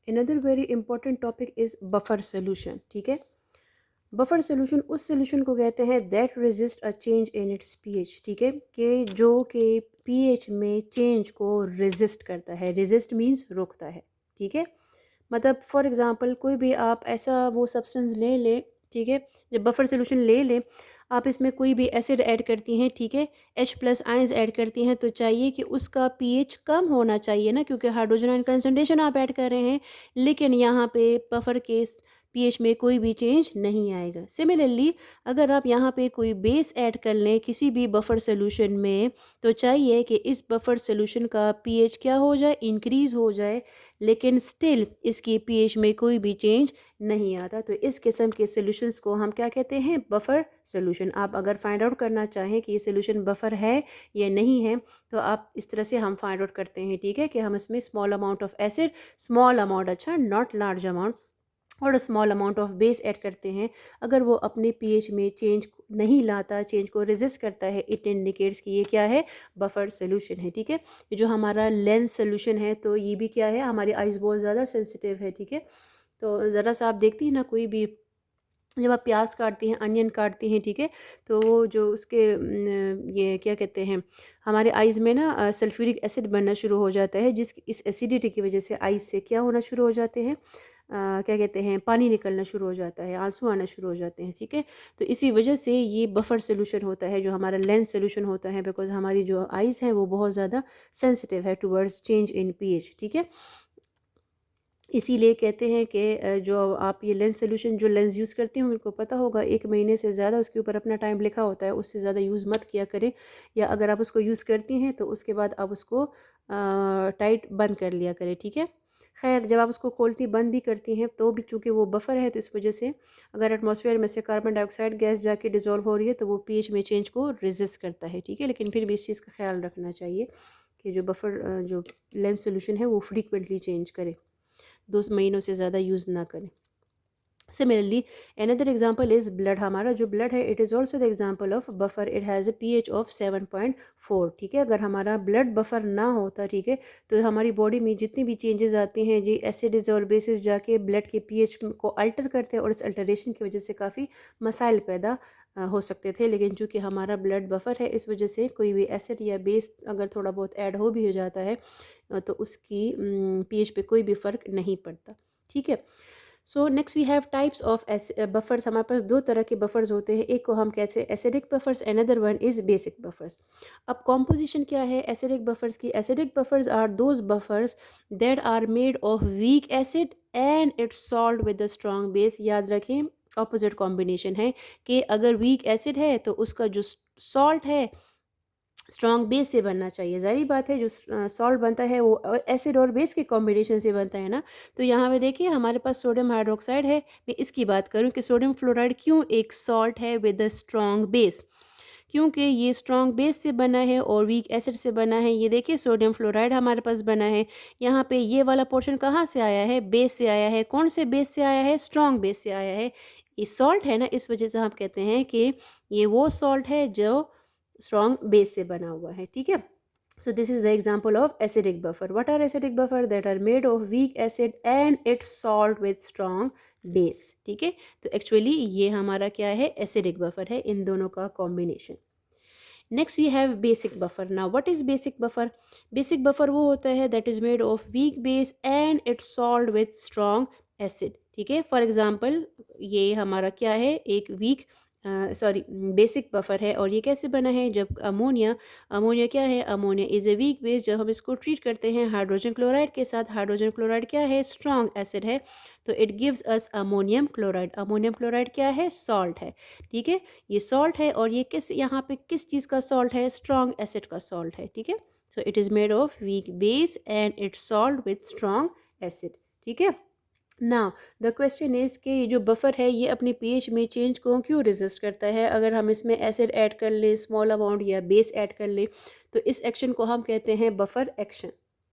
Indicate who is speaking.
Speaker 1: Another very important topic is buffer solution. ठीक है, buffer solution उस सोल्यूशन को कहते हैं that resist a change in its pH. ठीक है, कि जो कि पीएच में चेंज को रेजिस्ट करता है। रेजिस्ट मींस रोकता है। ठीक है, मतलब फॉर एग्जांपल कोई भी आप ऐसा वो सब्सटेंस ले लें। ठीक है, जब बफर सोल्यूशन ले लें, आप इसमें कोई भी एसिड ऐड करती हैं। ठीक है, H प्लस आयंस ऐड करती हैं, तो चाहिए कि उसका पीएच कम होना चाहिए ना, क्योंकि हाइड्रोजन आयन कंसंट्रेशन आप ऐड कर रहे हैं। लेकिन यहाँ पे बफर के पीएच में कोई भी चेंज नहीं आएगा। सिमिलरली अगर आप यहाँ पे कोई बेस ऐड कर लें किसी भी बफर सोल्यूशन में, तो चाहिए कि इस बफर सोल्यूशन का पीएच क्या हो जाए, इंक्रीज़ हो जाए, लेकिन स्टिल इसके पीएच में कोई भी चेंज नहीं आता। तो इस किस्म के सॉल्यूशंस को हम क्या कहते हैं, बफर सॉल्यूशन। आप अगर फाइंड आउट करना चाहें कि ये सॉल्यूशन बफर है या नहीं है, तो आप इस तरह से हम फाइंड आउट करते हैं। ठीक है, कि हम इसमें small amount of acid, small amount, अच्छा नॉट लार्ज अमाउंट, और small amount of base add करते हैं। अगर वो अपने पीएच में चेंज नहीं लाता, चेंज को रेजिस्ट करता है, इट इंडिकेट्स कि ये क्या है, बफर सोल्यूशन है। ठीक है, ये जो हमारा लेंथ सोल्यूशन है, तो ये भी क्या है, हमारी आइज़ बहुत ज़्यादा सेंसिटिव है। ठीक है, तो ज़रा सा आप देखती हैं ना, कोई भी जब आप प्याज काटती हैं, अनियन काटती हैं, ठीक है, तो वो जो उसके ये क्या कहते हैं, हमारे आइज़ में ना सल्फ्यूरिक एसिड बनना शुरू हो जाता है, जिस इस एसिडिटी की वजह से आइज़ से क्या होना शुरू हो जाते हैं, क्या कहते हैं, पानी निकलना शुरू हो जाता है, आंसू आना शुरू हो जाते हैं। ठीक है, तो इसी वजह से ये बफर सोल्यूशन होता है, जो हमारा लेंथ सोल्यूशन होता है, बिकॉज हमारी जो आइज़ है वो बहुत ज़्यादा सेंसिटिव है टुवर्ड्स चेंज इन पीएच। ठीक है, इसीलिए कहते हैं कि जो आप ये लेंस सोल्यूशन, जो लेंस यूज़ करते हैं उनको पता होगा 1 महीने से ज़्यादा उसके ऊपर अपना टाइम लिखा होता है, उससे ज़्यादा यूज़ मत किया करें। या अगर आप उसको यूज़ करती हैं तो उसके बाद आप उसको टाइट बंद कर लिया करें। ठीक है, खैर जब आप उसको खोलती बंद भी करती हैं तो भी चूँकि वो बफर है, तो इस वजह से अगर एटमॉस्फेयर में से कार्बन डाइऑक्साइड गैस जाके डिज़ोल्व हो रही है तो वो पीएच में चेंज को रेजिस्ट करता है। ठीक है, लेकिन फिर भी इस चीज़ का ख्याल रखना चाहिए कि जो बफर जो लेंस सोल्यूशन है वो फ्रीक्वेंटली चेंज करें, 2 महीनों से ज़्यादा यूज़ ना करें। Similarly another example is blood. हमारा जो ब्लड है, it is also the example of buffer. It has a pH of 7.4। ठीक है, अगर हमारा ब्लड बफर ना होता, ठीक है, तो हमारी बॉडी में जितनी भी चेंजेस आती हैं जी, एसिड्स और बेसिस जाके ब्लड के पीएच को अल्टर करते हैं, और इस अल्टरेशन की वजह से काफ़ी मसाइल पैदा हो सकते थे। लेकिन चूँकि हमारा ब्लड बफर है, इस वजह से कोई भी एसिड या बेस अगर थोड़ा बहुत ऐड हो भी हो जाता है, तो उसकी पीएच पे कोई भी फ़र्क नहीं पड़ता। ठीक है, so next we have types of buffers. हमारे पास दो तरह के बफर्स होते हैं, एक को हम कहते हैं acidic buffers, another one is basic buffers. अब कॉम्पोजिशन क्या है एसिडिक बफर्स की? Acidic buffers are those buffers that are made of weak acid and its salt with the strong base. याद रखें, ऑपोजिट कॉम्बिनेशन है कि अगर वीक एसिड है तो उसका जो सॉल्ट है स्ट्रॉन्ग बेस से बनना चाहिए। ज़ाहिर बात है, जो सॉल्ट बनता है वो एसिड और बेस के कॉम्बिनेशन से बनता है ना। तो यहाँ पे देखिए हमारे पास सोडियम हाइड्रोक्साइड है। मैं इसकी बात करूँ कि सोडियम फ्लोराइड क्यों एक सॉल्ट है विद अ स्ट्रॉन्ग बेस, क्योंकि ये स्ट्रॉन्ग बेस से बना है और वीक एसिड से बना है। ये देखिए सोडियम फ्लोराइड हमारे पास बना है। यहाँ पे ये वाला पोर्शन कहाँ से आया है? बेस से आया है। कौन से बेस से आया है? स्ट्रॉन्ग बेस से आया है। ये सॉल्ट है ना, इस वजह से हम कहते हैं कि ये वो सॉल्ट है जो स्ट्रॉन्ग बेस से बना हुआ है। ठीक है, so this is the example of acidic buffer. What are acidic buffer? That are made of weak acid and its salt with strong base. ठीक है, तो एक्चुअली ये हमारा क्या है? एसिडिक बफर है, इन दोनों का combination. Next we have basic buffer. Now what is basic buffer? Basic buffer वो होता है that is made of weak base and its salt with strong acid. ठीक है, फॉर एग्जांपल ये हमारा क्या है? एक वीक सॉरी बेसिक बफर है। और ये कैसे बना है? जब अमोनिया, अमोनिया क्या है? Ammonia is a weak base. जब हम इसको ट्रीट करते हैं हाइड्रोजन क्लोराइड के साथ, हाइड्रोजन क्लोराइड क्या है? स्ट्रॉन्ग एसिड है, तो it gives us ammonium chloride. Ammonium chloride क्या है? सॉल्ट है। ठीक है, ये सॉल्ट है, और ये किस, यहाँ पे किस चीज़ का सॉल्ट है? स्ट्रॉन्ग एसिड का सॉल्ट है। ठीक है, so it is made of weak base and its salt with strong acid. ठीक है, नाउ द क्वेश्चन इज़ कि ये जो बफर है ये अपने पीएच में चेंज को क्यों रेजिस्ट करता है? अगर हम इसमें एसिड ऐड कर लें स्मॉल अमाउंट, या बेस ऐड कर लें, तो इस एक्शन को हम कहते हैं बफर एक्शन।